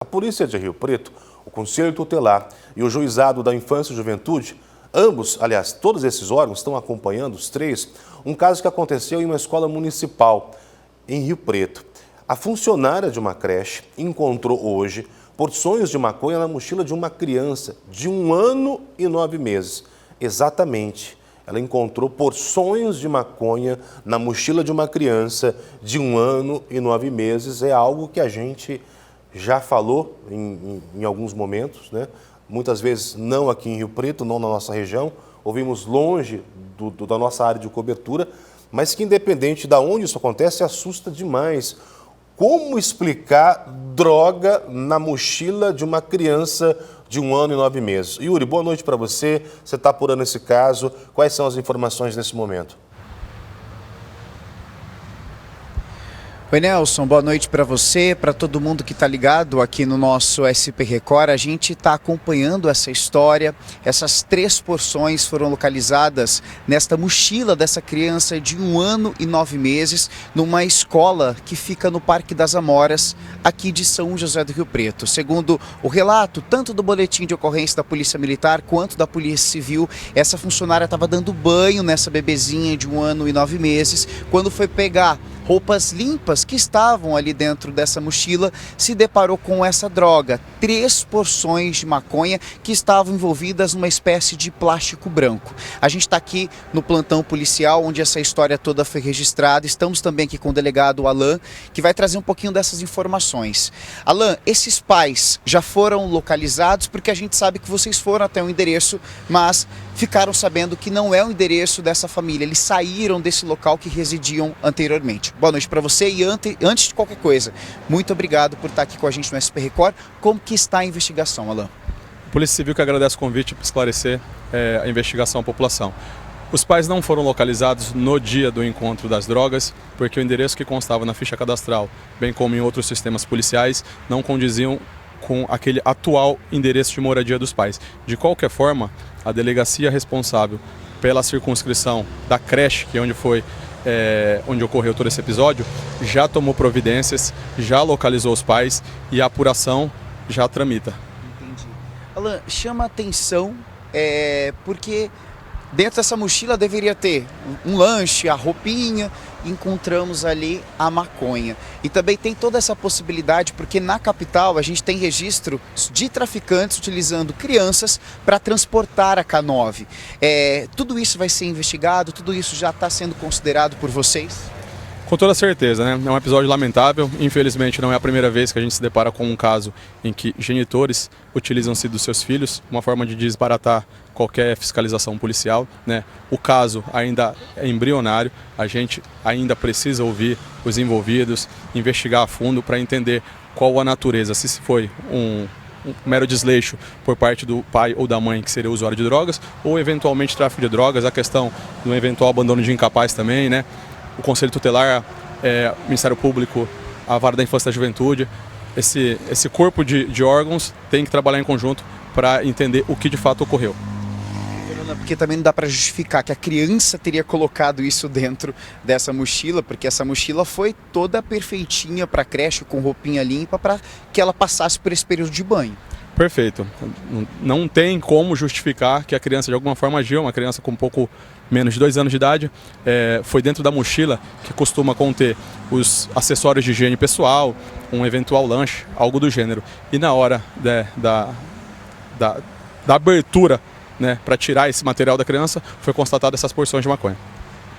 A Polícia de Rio Preto, o Conselho Tutelar e o Juizado da Infância e Juventude, ambos, aliás, todos esses órgãos estão acompanhando, os três, um caso que aconteceu em uma escola municipal em Rio Preto. A funcionária de uma creche encontrou hoje porções de maconha na mochila de uma criança de 1 ano e 9 meses. Exatamente, ela encontrou porções de maconha na mochila de uma criança de 1 ano e 9 meses. É algo que a gente já falou em alguns momentos, né? Muitas vezes não aqui em Rio Preto, não na nossa região, ouvimos longe da nossa área de cobertura, mas que independente de onde isso acontece, assusta demais. Como explicar droga na mochila de uma criança de 1 ano e 9 meses? Yuri, boa noite para você. Você está apurando esse caso. Quais são as informações nesse momento? Oi, Nelson, boa noite para você, para todo mundo que está ligado aqui no nosso SP Record. A gente está acompanhando essa história. Essas 3 porções foram localizadas nesta mochila dessa criança de 1 ano e 9 meses, numa escola que fica no Parque das Amoras, aqui de São José do Rio Preto. Segundo o relato, tanto do boletim de ocorrência da Polícia Militar quanto da Polícia Civil, essa funcionária estava dando banho nessa bebezinha de 1 ano e 9 meses, quando foi pegar roupas limpas que estavam ali dentro dessa mochila, se deparou com essa droga, 3 porções de maconha que estavam envolvidas numa espécie de plástico branco. A gente está aqui no plantão policial, onde essa história toda foi registrada. Estamos também aqui com o delegado Alan, que vai trazer um pouquinho dessas informações. Alan, esses pais já foram localizados, porque a gente sabe que vocês foram até o endereço, mas ficaram sabendo que não é o endereço dessa família. Eles saíram desse local que residiam anteriormente. Boa noite para você e antes de qualquer coisa, muito obrigado por estar aqui com a gente no SP Record. Como que está a investigação, Alan? A Polícia Civil que agradece o convite para esclarecer a investigação à população. Os pais não foram localizados no dia do encontro das drogas, porque o endereço que constava na ficha cadastral, bem como em outros sistemas policiais, não condiziam com aquele atual endereço de moradia dos pais. De qualquer forma, a delegacia responsável pela circunscrição da creche, que é onde ocorreu todo esse episódio, já tomou providências, já localizou os pais e a apuração já tramita. Entendi. Alan, chama a atenção porque dentro dessa mochila deveria ter um lanche, a roupinha, encontramos ali a maconha. E também tem toda essa possibilidade, porque na capital a gente tem registro de traficantes utilizando crianças para transportar a K9. Tudo isso vai ser investigado, tudo isso já está sendo considerado por vocês? Com toda certeza, né? É um episódio lamentável. Infelizmente não é a primeira vez que a gente se depara com um caso em que genitores utilizam-se dos seus filhos, uma forma de desbaratar qualquer fiscalização policial, né? O caso ainda é embrionário, a gente ainda precisa ouvir os envolvidos, investigar a fundo para entender qual a natureza, se foi um mero desleixo por parte do pai ou da mãe que seria usuário de drogas, ou eventualmente tráfico de drogas, a questão do eventual abandono de incapaz também, né? O Conselho Tutelar, o Ministério Público, a Vara da Infância e da Juventude, esse corpo de órgãos tem que trabalhar em conjunto para entender o que de fato ocorreu. Porque também não dá para justificar que a criança teria colocado isso dentro dessa mochila, porque essa mochila foi toda perfeitinha para a creche, com roupinha limpa, para que ela passasse por esse período de banho. Perfeito. Não tem como justificar que a criança de alguma forma agiu, uma criança com um pouco menos de 2 anos de idade, foi dentro da mochila que costuma conter os acessórios de higiene pessoal, um eventual lanche, algo do gênero. E na hora da abertura, né, para tirar esse material da criança, foi constatado essas porções de maconha.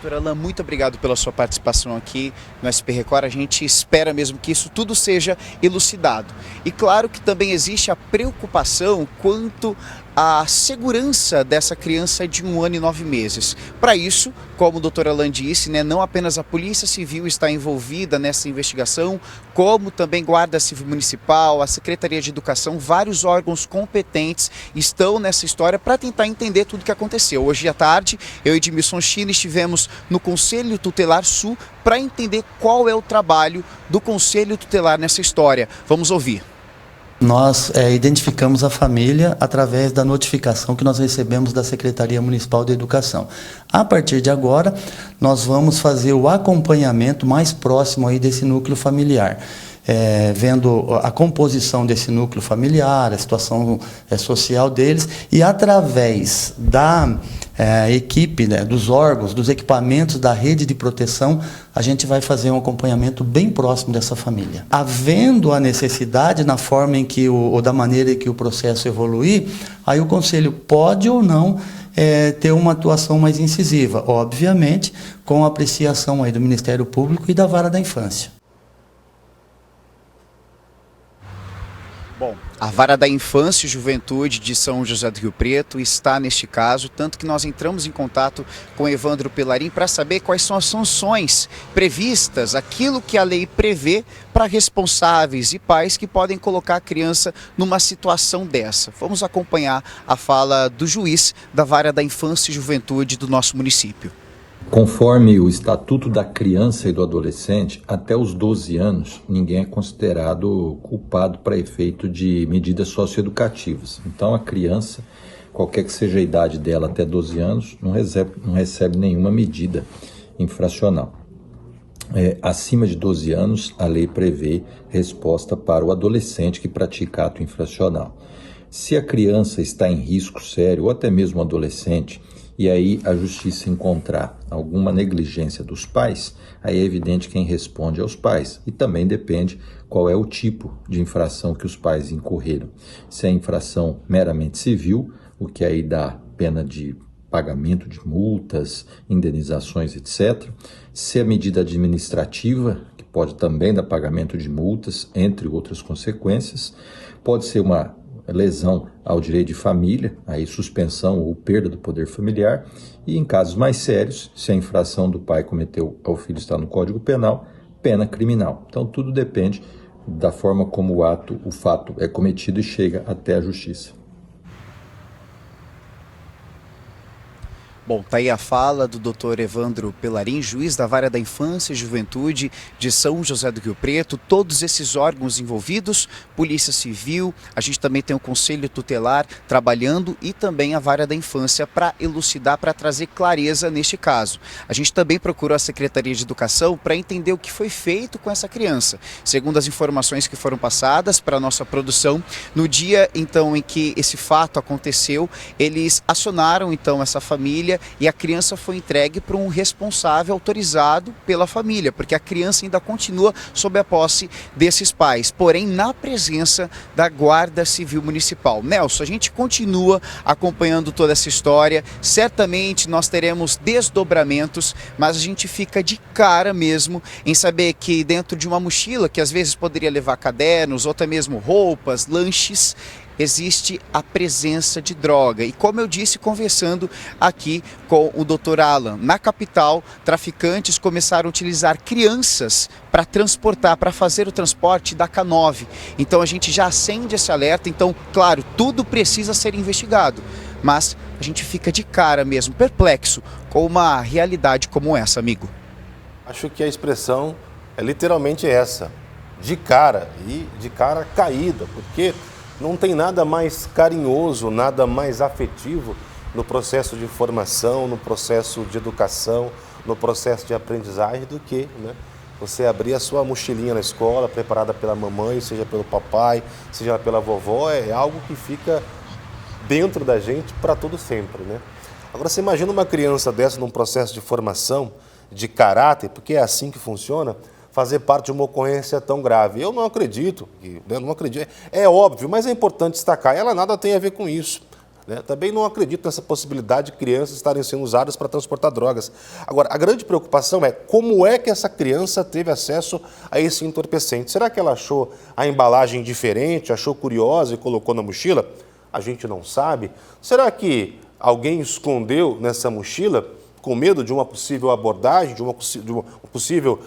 Doutor Alan, muito obrigado pela sua participação aqui no SP Record. A gente espera mesmo que isso tudo seja elucidado. E claro que também existe a preocupação quanto à segurança dessa criança de 1 ano e 9 meses. Para isso, como o doutor Alan disse, né, não apenas a Polícia Civil está envolvida nessa investigação, como também Guarda Civil Municipal, a Secretaria de Educação, vários órgãos competentes estão nessa história para tentar entender tudo o que aconteceu. Hoje à tarde, eu e Edmilson Chile estivemos no Conselho Tutelar Sul para entender qual é o trabalho do Conselho Tutelar nessa história. Vamos ouvir. Nós identificamos a família através da notificação que nós recebemos da Secretaria Municipal de Educação. A partir de agora, nós vamos fazer o acompanhamento mais próximo aí desse núcleo familiar. vendo a composição desse núcleo familiar, a situação social deles, e através da equipe, né, dos órgãos, dos equipamentos, da rede de proteção, a gente vai fazer um acompanhamento bem próximo dessa família. Havendo a necessidade, na forma em que ou da maneira em que o processo evoluir, aí o Conselho pode ou não ter uma atuação mais incisiva, obviamente com a apreciação aí do Ministério Público e da Vara da Infância. Bom, a Vara da Infância e Juventude de São José do Rio Preto está neste caso, tanto que nós entramos em contato com Evandro Pelarim para saber quais são as sanções previstas, aquilo que a lei prevê para responsáveis e pais que podem colocar a criança numa situação dessa. Vamos acompanhar a fala do juiz da Vara da Infância e Juventude do nosso município. Conforme o Estatuto da Criança e do Adolescente, até os 12 anos, ninguém é considerado culpado para efeito de medidas socioeducativas. Então, a criança, qualquer que seja a idade dela até 12 anos, não recebe nenhuma medida infracional. Acima de 12 anos, a lei prevê resposta para o adolescente que pratica ato infracional. Se a criança está em risco sério, ou até mesmo o adolescente, e aí a justiça encontrar alguma negligência dos pais, aí é evidente quem responde aos pais. E também depende qual é o tipo de infração que os pais incorreram. Se é infração meramente civil, o que aí dá pena de pagamento de multas, indenizações, etc. Se é medida administrativa, que pode também dar pagamento de multas, entre outras consequências. Pode ser uma lesão ao direito de família, aí suspensão ou perda do poder familiar, e em casos mais sérios, se a infração do pai cometeu ao filho está no Código Penal, pena criminal. Então tudo depende da forma como o fato é cometido e chega até a justiça. Bom, tá aí a fala do Dr. Evandro Pelarim, juiz da Vara da Infância e Juventude de São José do Rio Preto, todos esses órgãos envolvidos, Polícia Civil, a gente também tem o Conselho Tutelar trabalhando e também a Vara da Infância para elucidar, para trazer clareza neste caso. A gente também procurou a Secretaria de Educação para entender o que foi feito com essa criança. Segundo as informações que foram passadas para a nossa produção, no dia então em que esse fato aconteceu, eles acionaram então essa família e a criança foi entregue para um responsável autorizado pela família, porque a criança ainda continua sob a posse desses pais, porém na presença da Guarda Civil Municipal. Nelson, a gente continua acompanhando toda essa história, certamente nós teremos desdobramentos, mas a gente fica de cara mesmo em saber que dentro de uma mochila, que às vezes poderia levar cadernos, ou até mesmo roupas, lanches, existe a presença de droga. E como eu disse, conversando aqui com o Dr. Alan, na capital, traficantes começaram a utilizar crianças para transportar, para fazer o transporte da K9. Então a gente já acende esse alerta. Então, claro, tudo precisa ser investigado, mas a gente fica de cara mesmo, perplexo com uma realidade como essa, amigo. Acho que a expressão é literalmente essa, de cara, e de cara caída, porque não tem nada mais carinhoso, nada mais afetivo no processo de formação, no processo de educação, no processo de aprendizagem do que, né, você abrir a sua mochilinha na escola, preparada pela mamãe, seja pelo papai, seja pela vovó, é algo que fica dentro da gente para todo sempre, né? Agora, você imagina uma criança dessa num processo de formação, de caráter, porque é assim que funciona, fazer parte de uma ocorrência tão grave. Eu não acredito, é óbvio, mas é importante destacar, ela nada tem a ver com isso, né? Também não acredito nessa possibilidade de crianças estarem sendo usadas para transportar drogas. Agora, a grande preocupação é como é que essa criança teve acesso a esse entorpecente. Será que ela achou a embalagem diferente, achou curiosa e colocou na mochila? A gente não sabe. Será que alguém escondeu nessa mochila com medo de uma possível abordagem, de uma possível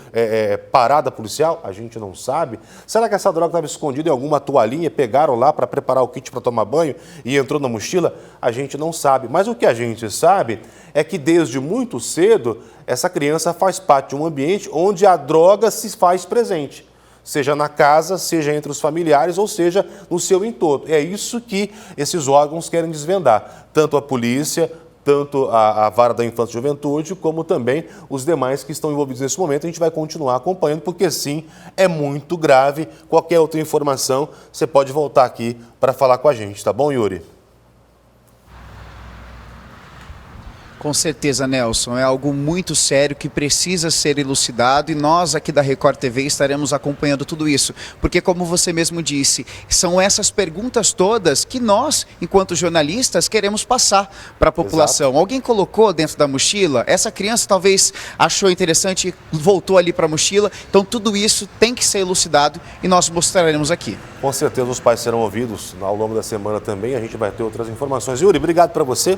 parada policial? A gente não sabe. Será que essa droga estava escondida em alguma toalhinha, pegaram lá para preparar o kit para tomar banho e entrou na mochila? A gente não sabe. Mas o que a gente sabe é que desde muito cedo essa criança faz parte de um ambiente onde a droga se faz presente, seja na casa, seja entre os familiares, ou seja no seu entorno. É isso que esses órgãos querem desvendar, tanto a polícia tanto a Vara da Infância e Juventude, como também os demais que estão envolvidos nesse momento. A gente vai continuar acompanhando, porque sim, é muito grave. Qualquer outra informação, você pode voltar aqui para falar com a gente, tá bom, Yuri? Com certeza, Nelson, é algo muito sério que precisa ser elucidado e nós aqui da Record TV estaremos acompanhando tudo isso, porque como você mesmo disse, são essas perguntas todas que nós, enquanto jornalistas, queremos passar para a população. Exato. Alguém colocou dentro da mochila, essa criança talvez achou interessante e voltou ali para a mochila, então tudo isso tem que ser elucidado e nós mostraremos aqui. Com certeza os pais serão ouvidos ao longo da semana também, a gente vai ter outras informações. Yuri, obrigado para você.